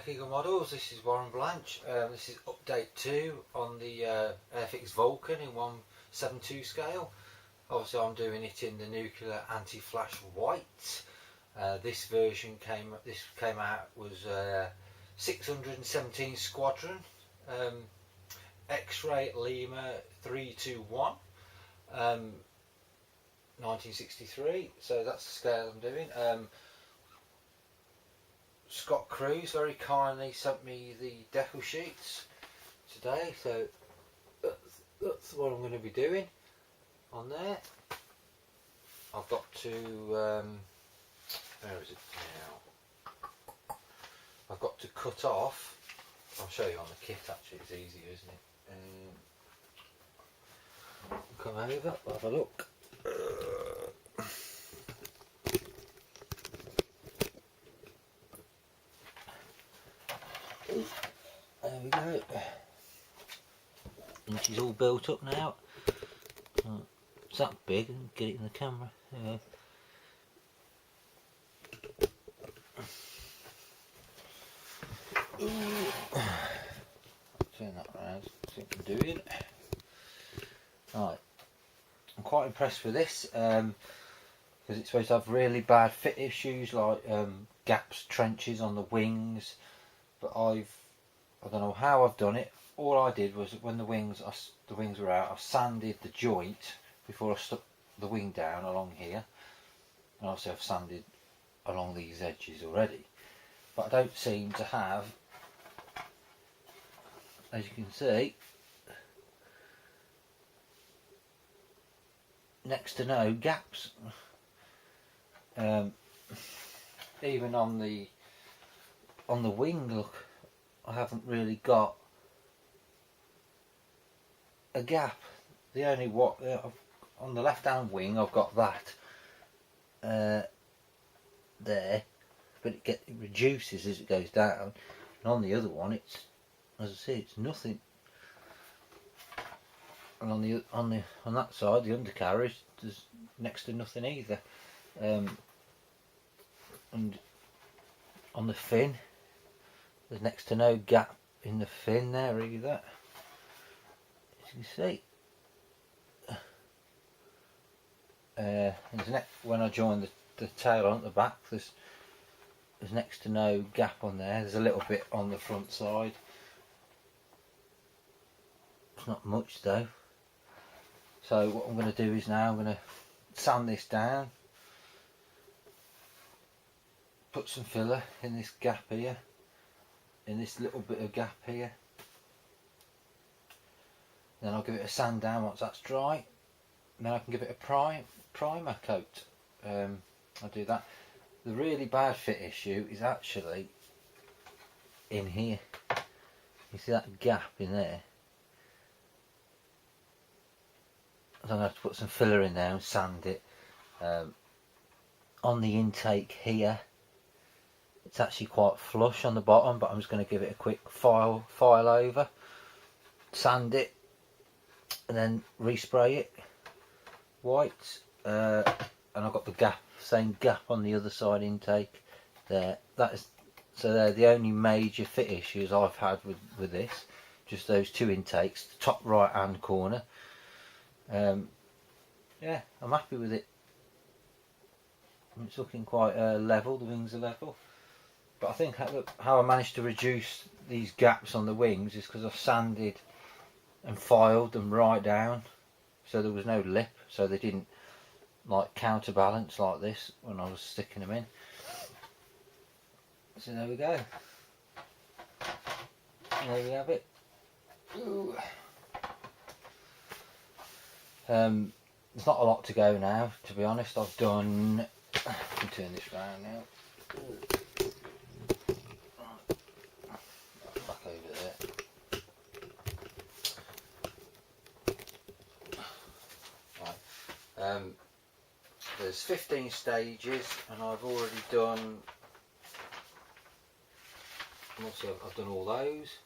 Hi Eagle Models, this is Warren Blanche. This is update 2 on the Airfix Vulcan in 172 scale. Obviously I'm doing it in the nuclear anti-flash white. This version came out was 617 Squadron, X-ray Lima 321, 1963. So that's the scale I'm doing. Scott Cruz very kindly sent me the decal sheets today, so that's what I'm going to be doing on there. I've got to, where is it now? I've got to cut off, I'll show you on the kit actually, it's easier isn't it? Come over, have a look. There we go. And she's all built up now. It's that big, and get it in the camera. There we go. I'll turn that around, see what I'm doing. Right. I'm quite impressed with this, because it's supposed to have really bad fit issues like gaps, trenches on the wings. But I don't know how I've done it. All I did was when the wings were out, I sanded the joint before I stuck the wing down along here. And obviously I've sanded along these edges already. But I don't seem to have, as you can see, next to no gaps. Even on the wing, look, I haven't really got a gap. The only on the left hand wing I've got that there, but it reduces as it goes down, and on the other one it's, as I say, it's nothing. And on that side, the undercarriage, there's next to nothing either. And on the fin, there's next to no gap in the fin there either, as you can see. When I join the tail on the back, there's next to no gap on there. There's a little bit on the front side. It's not much though. So what I'm going to do is now I'm going to sand this down, put some filler in this gap here, in this little bit of gap here. Then I'll give it a sand down once that's dry. And then I can give it a primer coat. I'll do that. The really bad fit issue is actually in here. You see that gap in there? So I'm going to have to put some filler in there and sand it. On the intake here, it's actually quite flush on the bottom, but I'm just going to give it a quick file over, sand it, and then respray it white. And I've got the same gap on the other side intake there. So they're the only major fit issues I've had with this. Just those two intakes, the top right hand corner. Yeah, I'm happy with it. It's looking quite level, the wings are level. But I think how I managed to reduce these gaps on the wings is because I've sanded and filed them right down, so there was no lip, so they didn't like counterbalance like this when I was sticking them in. So there we go. There we have it. Ooh. There's not a lot to go now, to be honest. I've done, I can turn this round now. Back over there. Right. There's 15 stages, and I've already done. Obviously, I've done all those,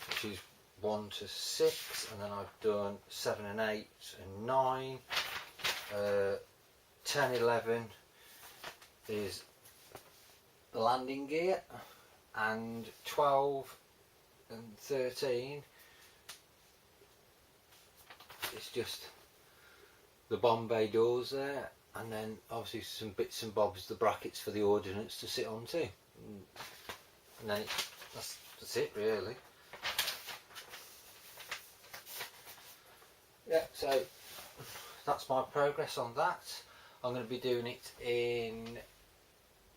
which is 1 to 6, and then I've done 7 and 8 and 9, 10, 11 is the landing gear, and 12 and 13 it's just the Bombay doors there, and then obviously some bits and bobs, the brackets for the ordnance to sit on too, and then that's it really. Yeah, so that's my progress on that. I'm going to be doing it in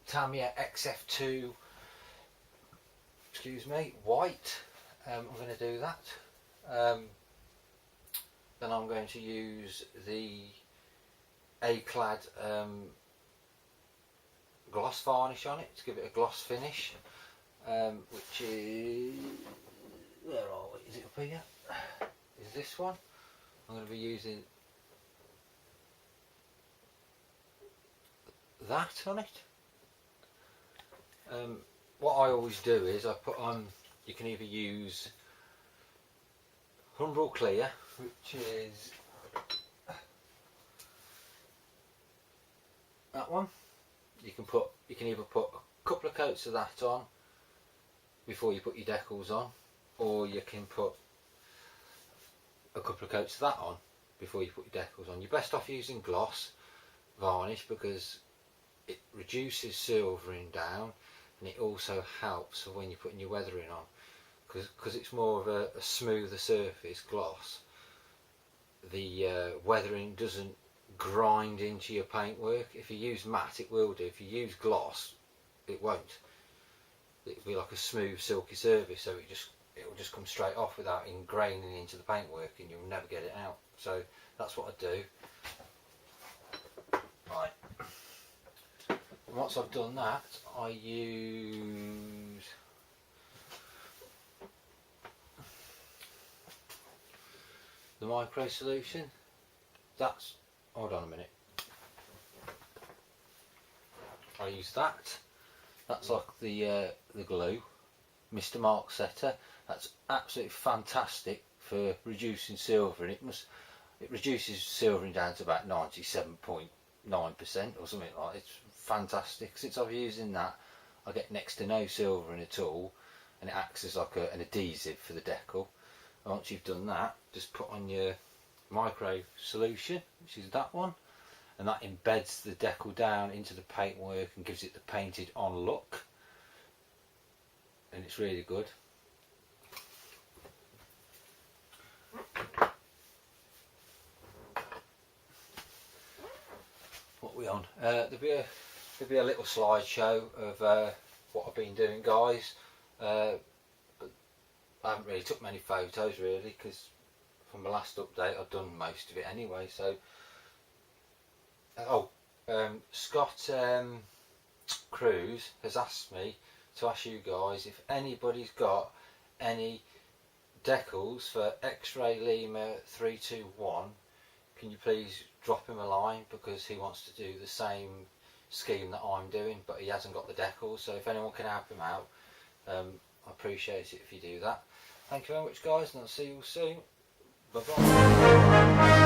Tamiya XF2, excuse me, white. I'm going to do that. Then I'm going to use the A-clad gloss varnish on it to give it a gloss finish, which is, where are we? Is it up here? Is this one? I'm going to be using that on it. What I always do is I put on, you can either use Humbrol Clear, which is that one. You can either put a couple of coats of that on before you put your decals on, or you can put a couple of coats of that on before you put your decals on. You're best off using gloss varnish because it reduces silvering down, and it also helps for when you're putting your weathering on, because it's more of a smoother surface gloss. The weathering doesn't grind into your paintwork. If you use matte, it will do. If you use gloss, it won't. It'll be like a smooth silky surface, so it will just come straight off without ingraining into the paintwork, and you'll never get it out. So that's what I do. Right. And once I've done that, I use the micro solution. That's, hold on a minute. I use that. That's like the glue, Mr. Mark Setter. That's absolutely fantastic for reducing silver, and it reduces silvering down to about 97.9% or something like that. It's fantastic. Since I've using that, I get next to no silvering at all, and it acts as like an adhesive for the decal. And once you've done that, just put on your micro solution, which is that one, and that embeds the decal down into the paintwork and gives it the painted on look, and it's really good. What are we on? There'll be a little slideshow of what I've been doing, guys. But I haven't really took many photos really, because from the last update I've done most of it anyway. So Scott Cruz has asked me to ask you guys if anybody's got any decals for X-Ray Lima 321. Can you please drop him a line, because he wants to do the same scheme that I'm doing, but he hasn't got the decals. So if anyone can help him out, I appreciate it if you do that. Thank you very much, guys, and I'll see you soon. Bye bye.